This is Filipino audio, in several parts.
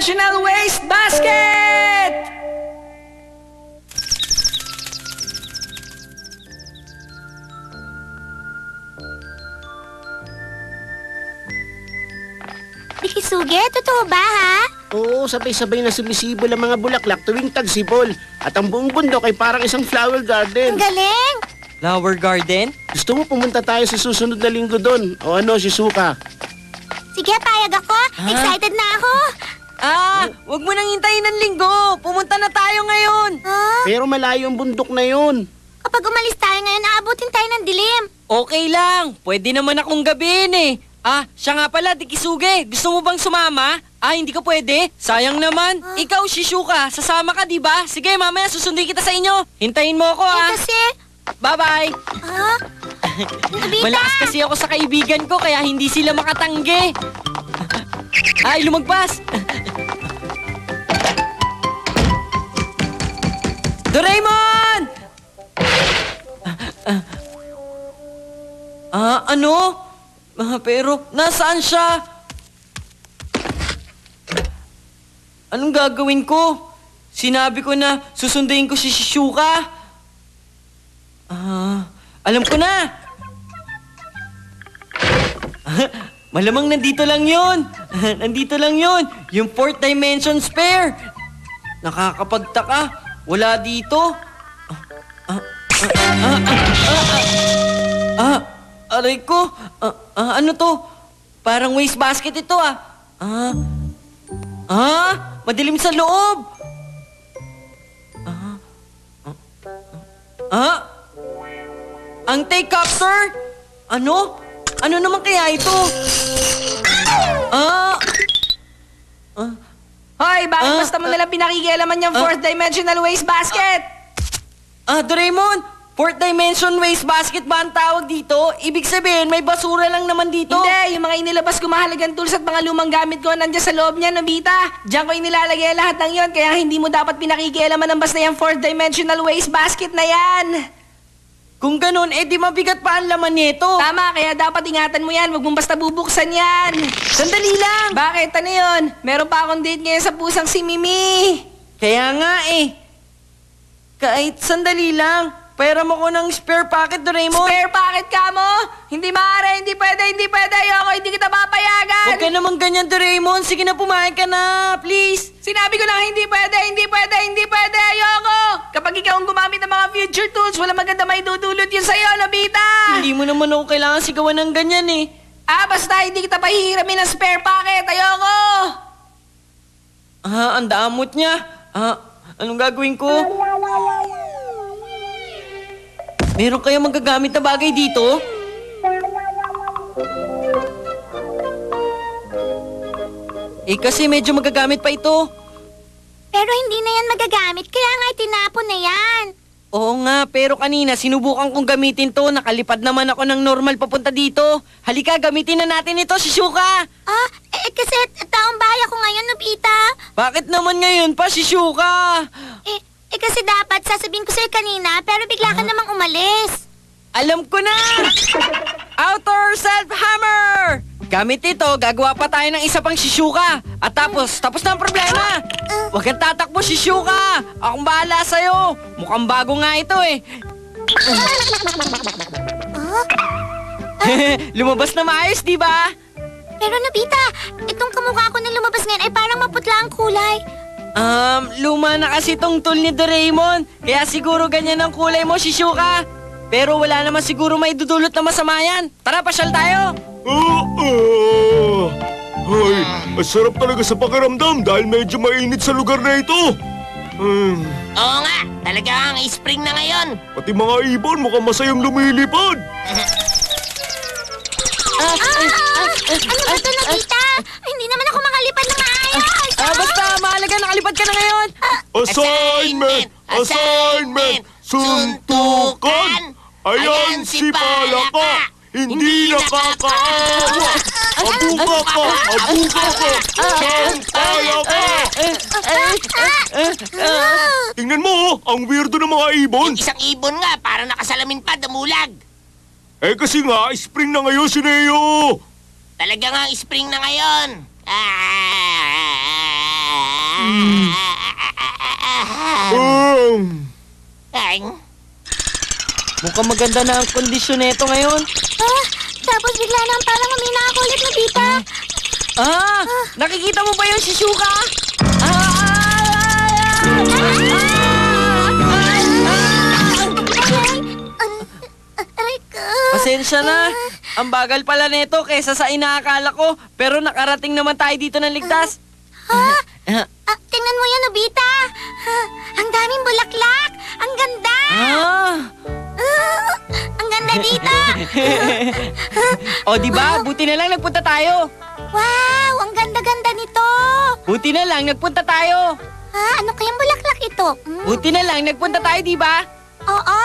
Dimensional Waste Basket! Dikisuge, totoo ba ha? Oo, sabay-sabay na sumisibol ang mga bulaklak tuwing tagsibol. At ang buong bundok ay parang isang flower Ang garden. galing! Flower garden? Gusto mo pumunta tayo sa susunod na linggo doon? O ano, Shizuka? Sige, payag ako. Excited na ako. Wag mo nang hintayin ng linggo. Pumunta na tayo ngayon. Pero malayo ang bundok na yun. Kapag umalis tayo ngayon, aabutin tayo ng dilim. Okay lang. Pwede naman akong gabihin eh. Siya nga pala, Dikisuge. Gusto mo bang sumama? Hindi ka pwede. Sayang naman. Ikaw, Shizuka, sasama ka, di ba? Sige, mamaya susundin kita sa inyo. Hintayin mo ako, Kasi, Bye-bye. Nobita! Malakas kasi ako sa kaibigan ko, kaya hindi sila makatanggi. Ay, lumagpas. Doraemon! Ano? Pero, nasaan siya? Anong gagawin ko? Sinabi ko na susunduin ko si Shizuka. Alam ko na! Malamang nandito lang yun. Nandito lang yun. Yung fourth dimension spare. Nakakapagtaka. Wala dito. Aray ko. Ano to? Parang waste basket ito madilim sa loob. Ang take-copter? Ano? Ano naman kaya ito? Hoy, bakit basta mo nalang pinakikialaman yung fourth dimensional waste basket? Doraemon, fourth dimension waste basket ba ang tawag dito? Ibig sabihin, may basura lang naman dito. Hindi, yung mga inilabas ko mahalagang tools at mga lumang gamit ko nandiyan sa loob niya, Nobita. Diyan ko inilalagay lahat ng yon, kaya hindi mo dapat pinakikialaman ng basta yung fourth dimensional waste basket na yan. Kung ganun, di mabigat pa ang laman nito. Tama, kaya dapat ingatan mo yan. Huwag mong basta bubuksan yan. Sandali lang. Bakit? Ano yun? Meron pa akong date ngayon sa pusang si Mimi. Kaya nga Kahit sandali lang. Pera mo ko ng spare pocket, Doraemon. Spare pocket ka mo? Hindi maaari, hindi pwede. Ayoko, hindi kita papayagan. Huwag ka naman ganyan, Doraemon. Sige na, pumayag ka na, please. Sinabi ko lang, hindi pwede. Ayoko. Kapag ikaw ang gumamit ng mga future tools, wala maganda may dudulot yun sa'yo, Nobita. Hindi mo naman ako kailangan sigawan ng ganyan Basta hindi kita pahihiramin ng spare pocket. Ayoko. Ang damot niya. Anong gagawin ko? Meron kayong magagamit na bagay dito? Kasi medyo magagamit pa ito. Pero hindi na yan magagamit, kaya nga itinapon na yan. Oo nga, pero kanina sinubukan kong gamitin to. Nakalipad naman ako ng normal papunta dito. Halika, gamitin na natin ito, Shizuka. Kasi taong bahay ako ngayon, Nobita. Bakit naman ngayon pa, Shizuka? Kasi dapat sasabihin ko sa'yo kanina, pero bigla ka namang umalis. Alam ko na! Outer self-hammer! Gamit ito, gagawa pa tayo ng isa pang Shizuka. At tapos na ang problema. Huwag kang tatakbo, Shizuka. Akong bahala sa'yo. Mukhang bago nga ito Lumabas na maayos, di ba? Pero Nobita, itong kamukha ko na lumabas ngayon ay parang maputla ang kulay. Luma na kasi tong tool ni Doraemon. Kaya siguro ganyan ang kulay mo, Shizuka. Pero wala naman siguro may dudulot na masama yan. Tara, pasyal tayo. Ay, masarap talaga sa pakiramdam dahil medyo mainit sa lugar na ito. Oo nga, talagang spring na ngayon. Pati mga ibon mukhang masayang lumilipad. Ano ba ito, Nobita? Hindi naman ako makalipad na maayos. Basta, mahalaga, nakalipad ka na ngayon. Assignment! Suntukan! Ayan si Palaka! Hindi nakakaawa! Abuga ka! Siyang Palaka! Tingnan mo, ang weirdo ng mga ibon. Isang ibon nga, parang nakasalamin pa, damulag. Kasi nga, spring na ngayon si Neo. Talaga nga spring na ngayon. Ay, Mukhang maganda na ang kondisyon nito ngayon. Tapos bigla nang parang umina ako ulit, Nobita. Nakikita mo ba yung Shizuka? Aray ko. Pasensya na. Ang bagal pala nito kaysa sa inaakala ko. Pero nakarating naman tayo dito ng ligtas. Tingnan mo yan, Nobita. Ang daming bulaklak. Ang ganda. Ang ganda dito. O, di ba? Buti na lang nagpunta tayo. Wow, ang ganda-ganda nito. Buti na lang nagpunta tayo. Ano kayang bulaklak ito? Buti na lang nagpunta tayo, di ba? Oo.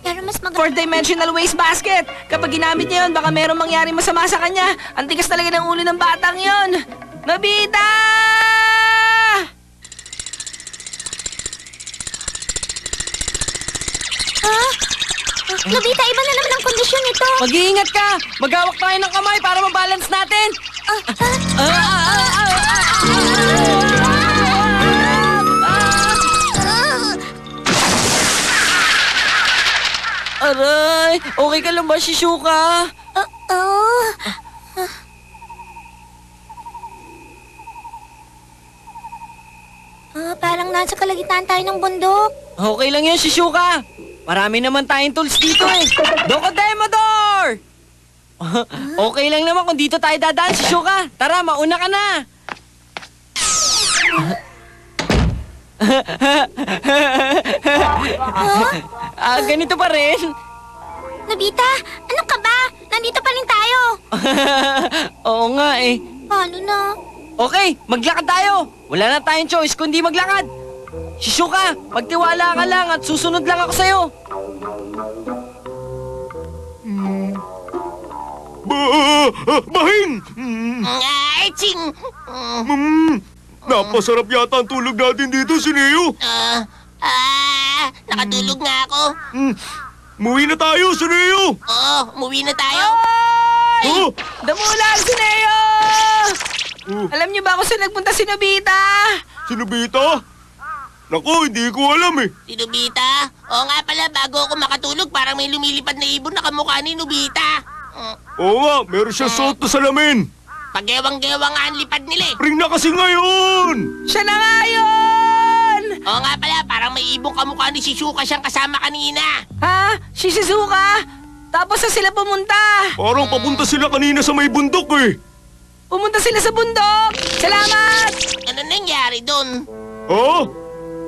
Pero mas maganda. Fourth-dimensional waste basket. Kapag ginamit niya yun, baka merong mangyari masama sa kanya. Ang tigas talaga ng ulo ng batang yon. Nobita! Nobita, iba na naman ang kondisyon nito. Mag-iingat ka. Maghawak tayo ng kamay para mabalance natin. Aray! Okay ka lang ba, Shizuka? Parang nasa kalagitnaan tayo ng bundok. Okay lang yun, Shizuka. Marami naman tayong tools dito eh. Dokodemodor! Okay lang naman kung dito tayo dadaan, Shizuka. Tara, mauna ka na. Ganito pa rin. Nobita, ano ka ba? Nandito pa rin tayo. Oo nga eh. Paano na? Okay, maglakad tayo. Wala na tayong choice kundi maglakad. Shizuka, magtiwala ka lang at susunod lang ako sa'yo. Bahing! ay, ching! Napasarap yata ang tulog natin dito, si Neo. Nakatulog nga ako. Muwi na tayo, si Neo. Oo, umuwi na tayo. Oh! Damulan si Neo! Alam niyo ba kung saan nagpunta si Nobita? Si Nobita? Naku, hindi ko alam eh. Si Nobita? Oo nga pala, bago ako makatulog, parang may lumilipad na ibon na kamukha ni Nobita. Oo nga, meron siya suot na salamin. Pagewang-gewang nga ang lipad nila eh. Spring na kasi ngayon! Siya na nga yun! Oo nga pala, parang may ibong kamukha ni Shizuka siyang kasama kanina. Ha? Si Shizuka? Tapos na sila pumunta. Parang papunta sila kanina sa may bundok eh. Pumunta sila sa bundok. Salamat! Ano nangyari doon? Ha?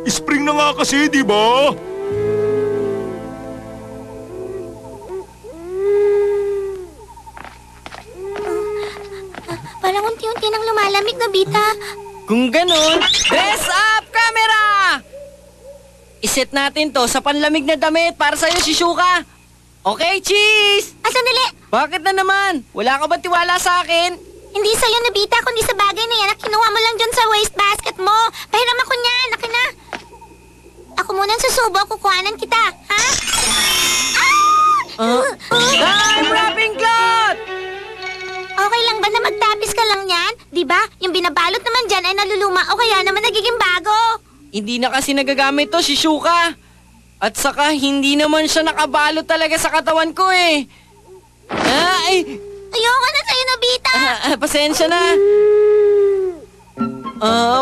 Spring na nga kasi, di ba? Parang unti-unti nang lumalamig, Nobita. Kung ganun, dress up camera! Iset natin to sa panlamig na damit para sa'yo, Shizuka. Okay, cheese! Sandali. Bakit na naman? Wala ka ba tiwala sa akin? Hindi sa'yo, Nobita, kundi sa bagay na yan na kinuha mo lang dyan sa waste basket mo. Pahiram ako niyan. Akin na. Ako muna ang susubo. Kukuhanan kita. Ha? Time wrapping cloth! Okay lang ba na magtapis ka lang yan? Di ba? Yung binabalot naman dyan ay naluluma o kaya naman nagiging bago. Hindi na kasi nagagamit to, Shizuka. At saka, hindi naman siya nakabalot talaga sa katawan ko eh. Ayoko na sa'yo, Nobita. Pasensya na.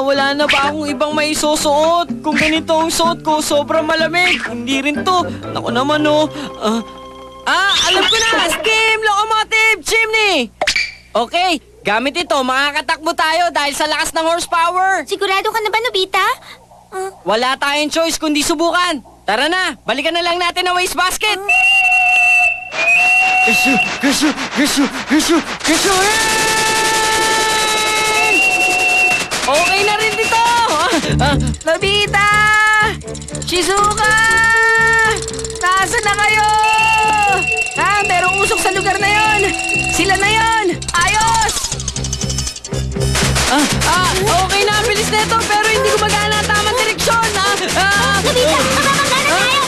Wala na ba akong ibang may susuot? Kung ganito ang suot ko, sobrang malamig. Hindi rin to. Naku naman oh. Alam ko na! Steam Locomotive Chimney! Okay, gamit ito, makakatakbo tayo dahil sa lakas ng horsepower. Sigurado ka na ba, Nobita? Wala tayong choice kundi subukan. Tara na, balikan na lang natin ang waste basket. Okay na rin dito! Nobita! Shizuka! Nasaan na kayo? Merong usok sa lugar na yon. Sila na yon. Ayos! Okay na, bilis na ito, pero hindi ko magana ang tamang direksyon. Nobita, mamamagana tayo!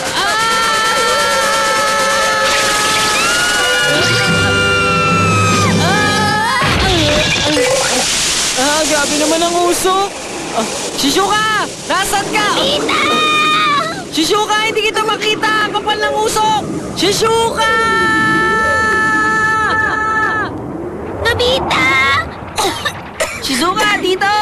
Grabe naman ang usok. Shizuka! Nasaan ka? Nobita! Shizuka, hindi kita makita! Kapal ng usok! Shizuka! Nobita! Shizuka, dito!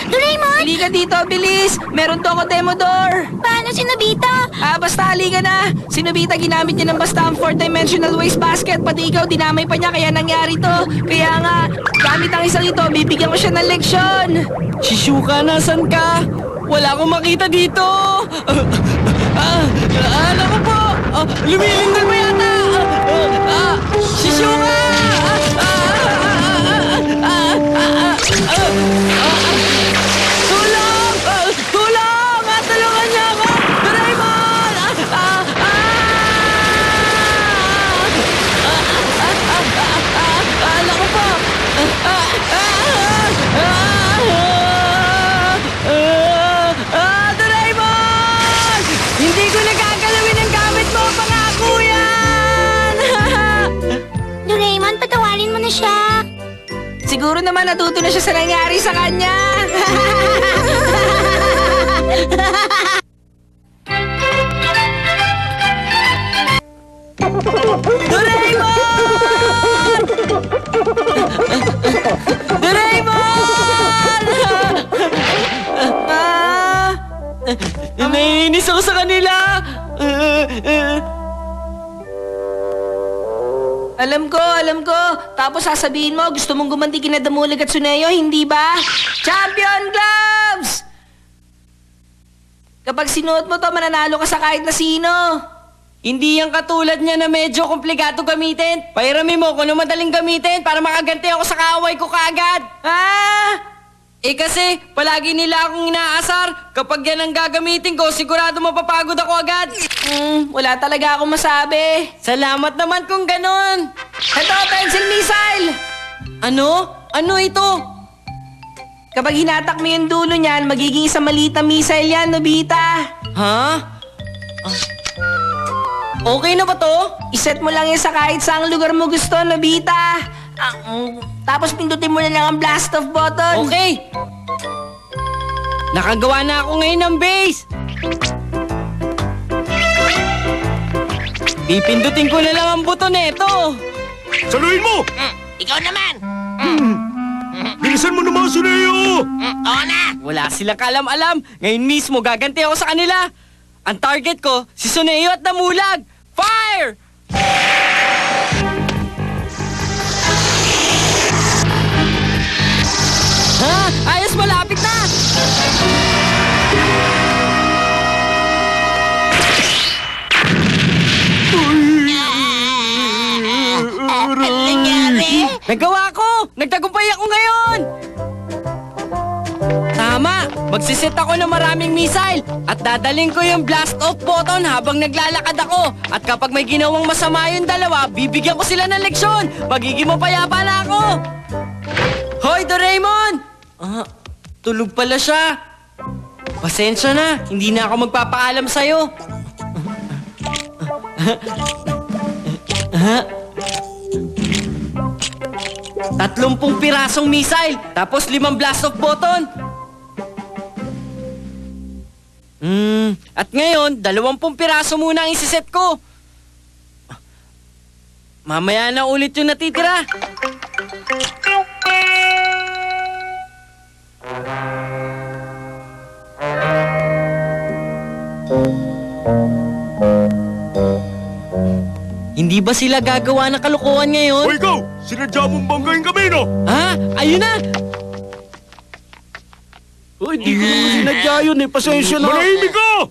Doraemon! Halika dito, bilis! Meron to ako demo door! Paano si Nobita? Basta halika na! Si Nobita ginamit niya ng basta ang 4-dimensional wastebasket, pati ikaw dinamay pa niya kaya nangyari to. Kaya nga, gamit ang isang ito, bibigyan ko siya ng leksyon! Shizuka, nasan ka? Wala akong makita dito! Alam ko po! Lumilindol mo yata! Shizuka! Tulong! Tulong! Tulungan niyo ako! Doraemon! Alam ko po! Doraemon! Hindi ko nagagalawin ang gamit mo! Pangako yan! Doraemon, patawarin mo na siya. Siguro naman natuto na siya sa nangyari sa kanya! Doraemon! Doraemon! Naiinis ako sa kanila! Alam ko. Tapos sasabihin mo, gusto mong gumanti kina Damulag at Tsuneo, hindi ba? Champion Gloves! Kapag sinuot mo to, mananalo ka sa kahit na sino. Hindi yan katulad niya na medyo komplikado gamitin. Pairami mo kung ano madaling gamitin para makaganti ako sa kaaway ko kaagad. Eh kasi, palagi nila akong inaasar. Kapag yan ang gagamitin ko, sigurado mapapagod ako agad. Wala talaga akong masabi. Salamat naman kung ganon. Ito, pencil missile! Ano? Ano ito? Kapag hinatak mo yung dulo niyan, magiging isang maliit na missile yan, Nobita. Ha? Okay na ba to? Iset mo lang yan sa kahit saang lugar mo gusto, Nobita. Tapos pindutin mo na lang ang blast off button. Okay. Nakagawa na ako ngayon ng base. Pipindutin ko na lang ang buto neto. Saluhin mo! Ikaw naman! Bilisan mo naman, Tsuneo! Oo na! Wala silang kalam-alam. Ngayon mismo gaganti ako sa kanila. Ang target ko, si Tsuneo at Damulag. Fire! Ha? Ayos, malapit na! Ano nangyari? Nagawa ko! Nagtagumpay ako ngayon! Tama! Magsiset ako ng maraming missile at dadaling ko yung blast off button habang naglalakad ako. At kapag may ginawang masama yung dalawa, bibigyan ko sila ng leksyon. Magiging mapayapa na ako. Hoy, Doraemon! Tulog pala siya. Pasensya na, hindi na ako magpapaalam sa'yo. 30 pirasong missile, tapos 5 blast off button. At ngayon, 20 piraso muna ang isiset ko. Mamaya na ulit yung natitira. Hindi ba sila gagawa ng kalokohan ngayon? O ikaw, sinadya mong banggain kami, no? Ha? Ayun na! Uy, di ko naman sinadya yun eh. Pasensya na. Manahimik ka!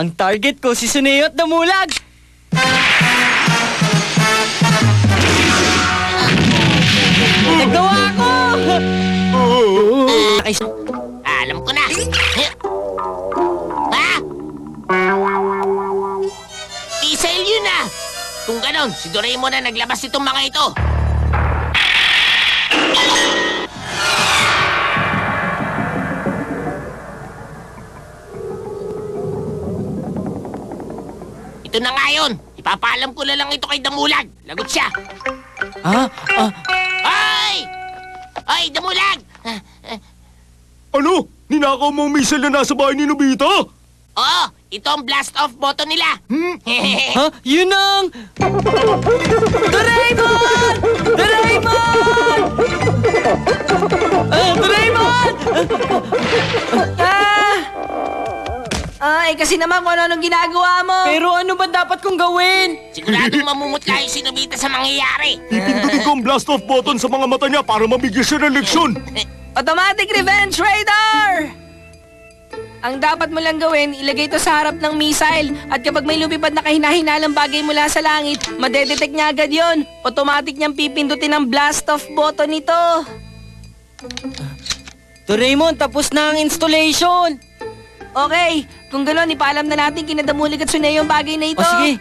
Ang target ko, si Tsuneo at Damulag! Nagawa ko! Alam ko na! Ha? Missile yun ah! Kung ganon, si Doraemon na naglabas itong mga ito. Ito na nga yun. Ipapaalam ko na lang ito kay Damulag. Lagot siya. Ha? Ay! Hoy, Damulag! Ano? Ninakaw mo ang missile na nasa bahay ni Nobita? Oo, ito ang blast-off button nila. Ha? Yun ang... Doraemon! Doraemon! Doraemon! Kasi naman kung ano-anong ginagawa mo. Pero ano ba dapat kong gawin? Siguradong mamumutla yung si Nobita sa mangyayari. Pipindutin ko ang blast-off button sa mga mata niya para mabigyan siya ng leksyon. Automatic Revenge Radar! Ang dapat mo lang gawin, ilagay ito sa harap ng missile. At kapag may lumipad na kahina-hinalang bagay mula sa langit, madedetect niya agad yun. Automatic niyang pipindutin ang blast-off button nito. Doraemon, tapos na ang installation. Okay, kung gano'n, ipaalam na natin kina Damulig at Tsuneo yung bagay na ito. O sige.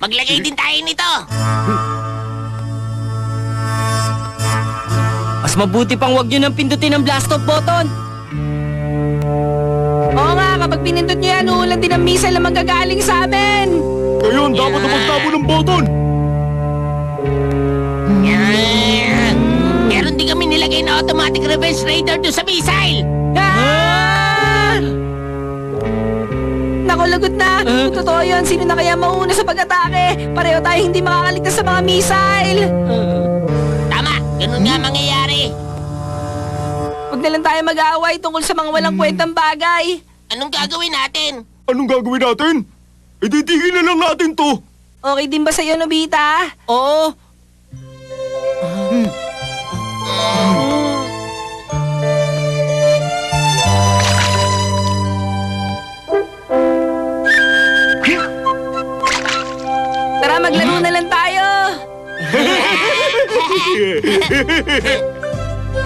Maglagay din tayo nito. Mas mabuti pang wag nyo nang pindutin ang blast-off button. Oo nga, kapag pinindot niyo yan, uulan din ang missile na manggagaling sa amin. Ngayon, dapat na magtabo ng button. Yan. Meron din kami nilagay na automatic revenge radar doon sa missile. Naku, lagot na. Kung totoo yun, sino na kaya mauna sa pag-atake? Pareho tayo hindi makakaligtas sa mga missile. Tama, ganun nga mangyayari. Huwag na lang tayo mag-aaway tungkol sa mga walang kwentang bagay. Anong gagawin natin? Anong gagawin natin? Titigil na lang natin to. Okay din ba sa'yo, Nobita? Oo. Tara, maglaro na lang tayo.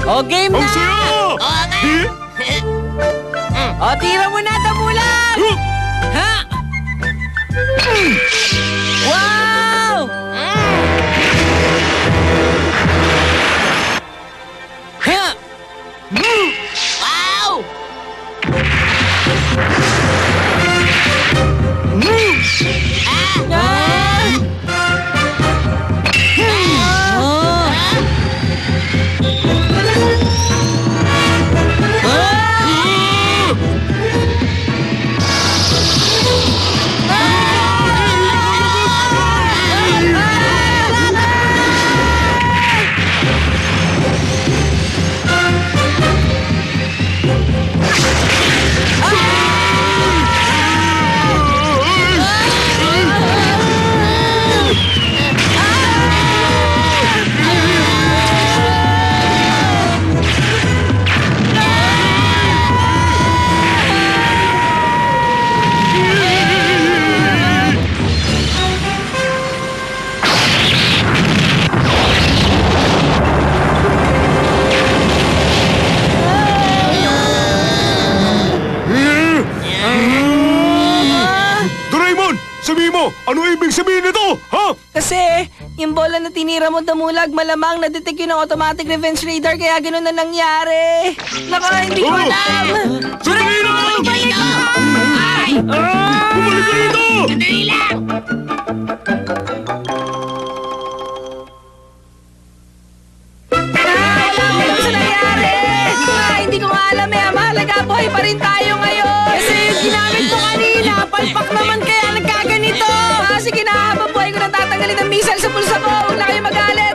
O, game Ang na! saya! Oo nga. O, tira mo na, Damulag! Ha? Wow! Ha? Wow! Doraemon, sabihin mo, ano ibig sabihin nito? Ha? Kasi, yung bola na tinira mo, Damulag, malamang na-detect yun ng automatic revenge radar, kaya ganun na nangyari. Naku, hindi ko alam. Sandali lang! Ay! Bumalik ka rito! Sandali lang! Ano sa nangyari? Hindi ko nga alam eh. Mahalaga, buhay pa rin tayo ngayon. Kasi yung ginamit ko kanina, palpak naman kaya nagkaganito. Sige na, habang buhay ko nang tatanggalin ang missile sa pulsa ko. Huwag na kayo magalit.